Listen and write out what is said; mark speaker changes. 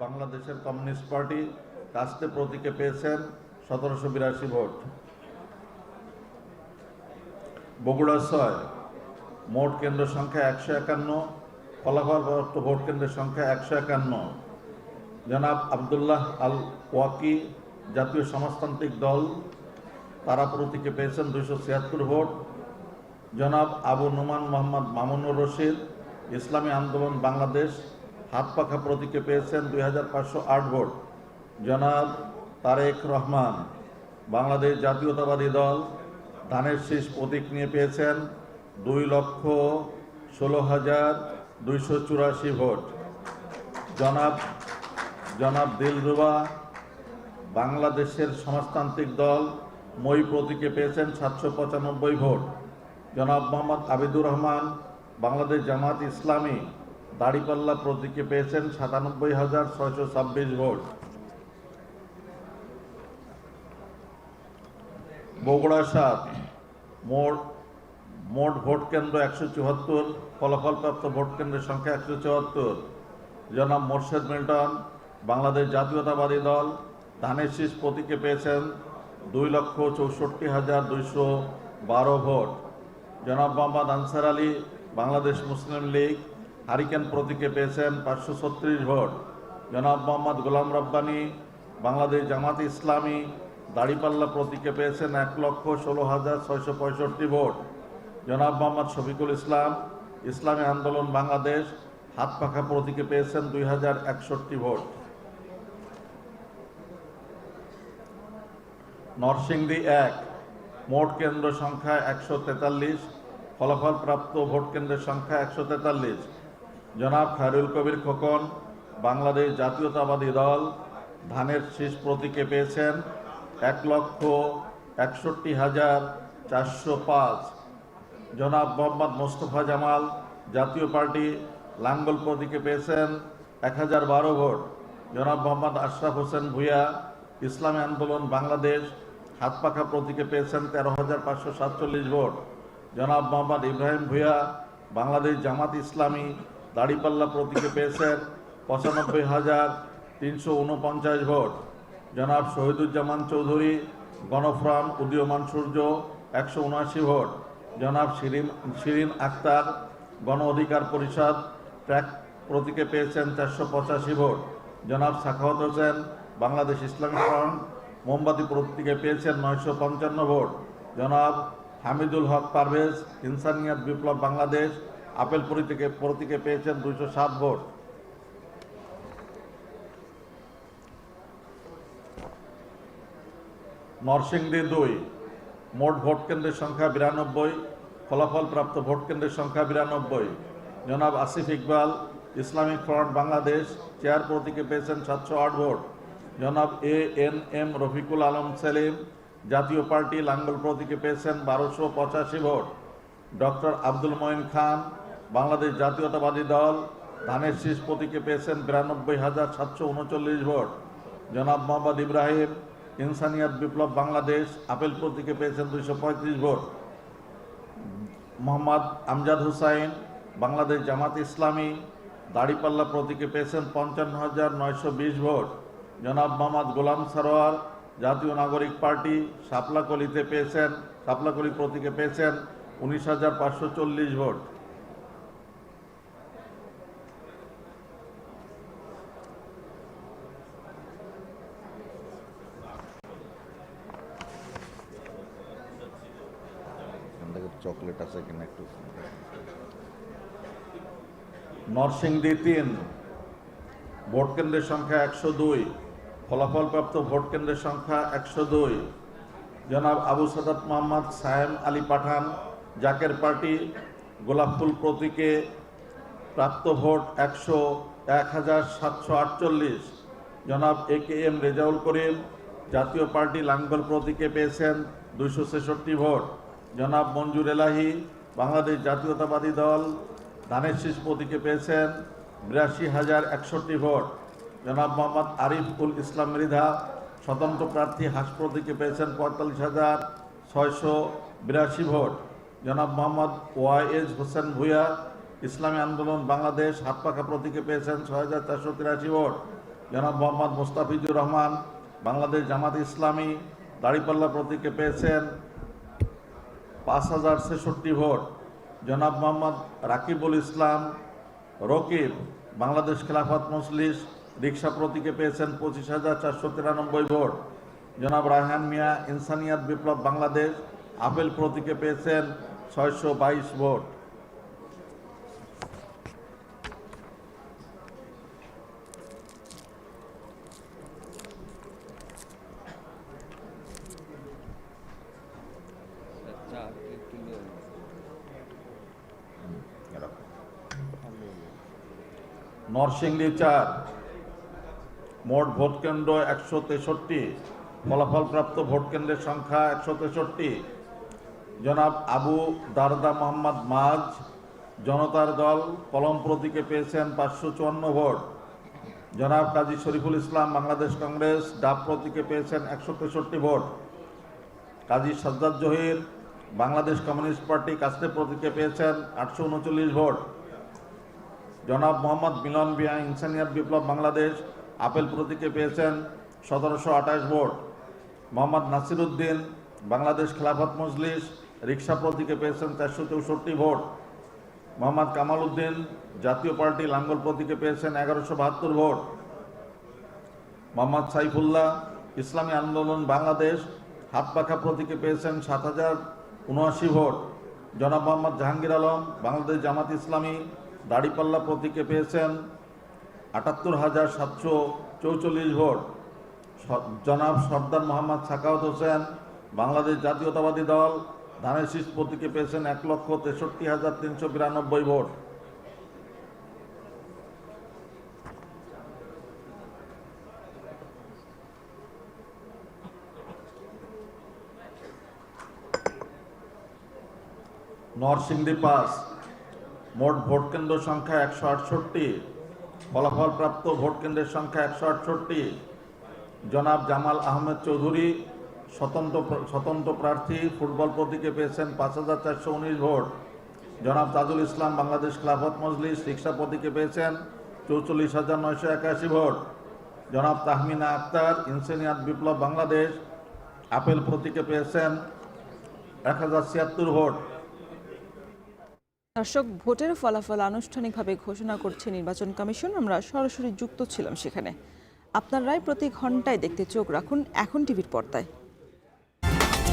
Speaker 1: বাংলাদেশের communist party কাস্তে প্রতীকে পেয়েছেন 1782 ভোট। বগুড়া 6 মোট কেন্দ্র সংখ্যা 151, ফলাফলপ্রাপ্ত ভোট কেন্দ্রের সংখ্যা 151। জনাব আবদুল্লাহ আল ওয়াকি জাতীয় সমাজতান্ত্রিক দল তারা প্রতীকে পেয়েছেন 276 ভোট। জনাব আবু নোমান মোহাম্মদ মামুনুর রশিদ ইসলামী আন্দোলন বাংলাদেশ হাতপাখা প্রতীকে পেয়েছেন 2508 ভোট। জনাব তারেক রহমান বাংলাদেশ জাতীয়তাবাদী দল ধানের শীষ প্রতীক নিয়ে পেয়েছেন 2,16,284 ভোট। জনাব দিলরুবা বাংলাদেশের সমাজতান্ত্রিক দল মই প্রতীকে পেয়েছেন 795 ভোট। জনাব মোহাম্মদ আবিদুর রহমান বাংলাদেশ জামাত ইসলামী দাড়িপাল্লা প্রতীকে পেয়েছেন 97,626 ভোট। বগুড়া 7 মোট ভোট কেন্দ্র 174, ফলাফলপ্রাপ্ত ভোট কেন্দ্রের সংখ্যা 174। জনাব মোর্শেদ মিল্টন বাংলাদেশ জাতীয়তাবাদী দল ধানের শীষ প্রতীকে পেয়েছেন 2,64,212 ভোট। জনাব মোহাম্মদ আনসার আলী বাংলাদেশ মুসলিম লীগ হারিকেন প্রতীকে পেয়েছেন 536 ভোট। জনাব মোহাম্মদ গোলাম রব্বানী বাংলাদেশ জামাত ইসলামী দাড়িপাল্লা প্রতীকে পেয়েছেন 1,16,665 ভোট। জনাব মোহাম্মদ শফিকুল ইসলাম ইসলামী আন্দোলন বাংলাদেশ হাতপাখা প্রতীকে পেয়েছেন 2,061 ভোট। নরসিংদী 1 মোট কেন্দ্র সংখ্যা 143, ফলাফলপ্রাপ্ত ভোট কেন্দ্রের সংখ্যা 143। জনাব খায়রুল কবির খোকন বাংলাদেশ জাতীয়তাবাদী দল ধানের শীষ প্রতীকে পেয়েছেন 1,61,405। জনাব মোহাম্মদ মোস্তফা জামাল জাতীয় পার্টি লাঙ্গল প্রতীকে পেয়েছেন 1012 ভোট। জনাব মোহাম্মদ আশরাফ হোসেন ভূঁইয়া ইসলামী আন্দোলন বাংলাদেশ হাতপাখা প্রতীকে পেয়েছেন 13,547 ভোট। জনাব মোহাম্মদ ইব্রাহিম ভূঁইয়া বাংলাদেশ জামাত ইসলামী দাড়িপাল্লা প্রতীকে পেয়েছেন 95,349 ভোট। জনাব শহীদুজ্জামান চৌধুরী গণফ্রাম উদীয়মান সূর্য 179 ভোট। জনাব শিরিন আক্তার গণ অধিকার পরিষদ ট্র্যাক প্রতীকে পেয়েছেন 485 ভোট। জনাব সাখাওয়াত হোসেন বাংলাদেশ ইসলামী ফ্রন্ট মোমবাতি প্রতীকে পেয়েছেন 955 ভোট। জনাব হামিদুল হক পারভেজ ইনসানিয়াত বিপ্লব বাংলাদেশ আপেল প্রতীকে পেয়েছেন 207 ভোট। নরসিংদী 2 মোট ভোট কেন্দ্রের সংখ্যা 92, ফলাফলপ্রাপ্ত ভোট কেন্দ্রের সংখ্যা 92। জনাব Asif Iqbal Islamic front Bangladesh chair প্রতীকে পেয়েছেন 708 ভোট। জনাব ANM রফিকুল আলম সেলিম জাতীয় পার্টি লাঙ্গল প্রতীকে পেয়েছেন 1285 ভোট। ডক্টর আব্দুল মঈন খান বাংলাদেশ জাতীয়তাবাদী দল ধানের শীষ প্রতীকে পেয়েছেন 92,739 ভোট। জনাব মোহাম্মদ ইব্রাহিম ইনসানিয়াত বিপ্লব বাংলাদেশ আপেল প্রতীকে পেয়েছেন 235 ভোট। মোহাম্মদ আমজাদ হুসাইন বাংলাদেশ জামাত ইসলামী দাড়িপাল্লা প্রতীকে পেয়েছেন 55,920 ভোট। জনাব মোহাম্মদ গোলাম সারোয়ার জাতীয় নাগরিক পার্টি শাপলাকলি প্রতীকে পেয়েছেন 19,540 ভোট। চকলেট আছে কিনা একটু। নরসিংদী 3 ভোট কেন্দ্রের সংখ্যা 102, ফলাফলপ্রাপ্ত ভোট কেন্দ্রের সংখ্যা 102। জনাব আবু সাদাত মোহাম্মদ সায়েম আলী পাঠান জাকের পার্টি গোলাপফুল প্রতীকে প্রাপ্ত ভোট 101,748। জনাব AKM রেজাউল করিম জাতীয় পার্টি লাঙ্গল প্রতীকে পেয়েছেন 266 ভোট। জনাব মঞ্জুর এলাহি বাংলাদেশ জাতীয়তাবাদী দল ধানের শীষ প্রতীকে পেয়েছেন 82,061 ভোট। জনাব মোহাম্মদ আরিফ উল ইসলাম মৃধা স্বতন্ত্র প্রার্থী হাস প্রতীকে পেয়েছেন 45,682 ভোট। জনাব মোহাম্মদ ওয়াইজ হোসেন ভূঁইয়া ইসলামী আন্দোলন বাংলাদেশ হাতপাখা প্রতীকে পেয়েছেন 6,483 ভোট। জনাব মোহাম্মদ মুস্তাফিজুর রহমান বাংলাদেশ জামাত ইসলামী দাঁড়িপাল্লা প্রতীকে পেয়েছেন 5066 ভোট। জনাব মোহাম্মদ রাকিবুল ইসলাম রকিব বাংলাদেশ খেলাফত মজলিস রিকশা প্রতীকে পেয়েছেন 25,493 ভোট। জনাব রায়হান মিয়া ইনসানিয়াত বিপ্লব বাংলাদেশ আপেল প্রতীকে পেয়েছেন 622 ভোট। নরসিংদী 4 মোট ভোট কেন্দ্র 163, ফলাফলপ্রাপ্ত ভোট কেন্দ্রের সংখ্যা 163। জনাব আবু দারদা মোহাম্মদ মাজ জনতার দল কলম প্রতীকে পেয়েছেন 554 ভোট। জনাব কাজী শরীফুল ইসলাম বাংলাদেশ কংগ্রেস ডাব প্রতীকে পেয়েছেন 163 ভোট। কাজী সাজ্জাদ জহির বাংলাদেশ কমিউনিস্ট পার্টি কাস্তে প্রতীকে পেয়েছেন 839 ভোট। জনাব মোহাম্মদ মিলন বিয়া ইনসানিয়াত বিপ্লব বাংলাদেশ আপেল প্রতীকে পেয়েছেন 1728 ভোট। মোহাম্মদ নাসির উদ্দিন বাংলাদেশ খেলাফত মজলিস রিকশা প্রতীকে পেয়েছেন 464 ভোট। মোহাম্মদ কামাল উদ্দিন জাতীয় পার্টি লাঙ্গল প্রতীকে পেয়েছেন 1172 ভোট। মোহাম্মদ সাইফুল্লাহ ইসলামী আন্দোলন বাংলাদেশ হাতপাখা প্রতীকে পেয়েছেন 7079 ভোট। জনাব মোহাম্মদ জাহাঙ্গীর আলম বাংলাদেশ জামাত ইসলামী দাড়িপাল্লা প্রতীকে পেয়েছেন 78,744 ভোট। জনাব সর্দার মোহাম্মদ সাখাওয়াত হোসেন বাংলাদেশ জাতীয়তাবাদী দল ধানের শীষ প্রতীকে পেয়েছেন 1,63,392 ভোট। নরসিংদী 5 মোট ভোট কেন্দ্র সংখ্যা 168, ফলাফলপ্রাপ্ত ভোট কেন্দ্রের সংখ্যা 168। জনাব জামাল আহমেদ চৌধুরী স্বতন্ত্র প্রার্থী ফুটবল প্রতীকে পেয়েছেন 5,419 ভোট। জনাব তাজুল ইসলাম বাংলাদেশ খেলাফত মজলিস রিকশা প্রতীকে পেয়েছেন 44,981 ভোট। জনাব তাহমিনা আক্তার ইনসানিয়াত বিপ্লব বাংলাদেশ আপেল প্রতীকে পেয়েছেন 1076 ভোট।
Speaker 2: দর্শক, ভোটের ফলাফল আনুষ্ঠানিকভাবে ঘোষণা করছে নির্বাচন কমিশন। আমরা সরাসরি যুক্ত ছিলাম সেখানে। আপনার রায় প্রতি ঘন্টায় দেখতে চোখ রাখুন এখন টিভির পর্দায়।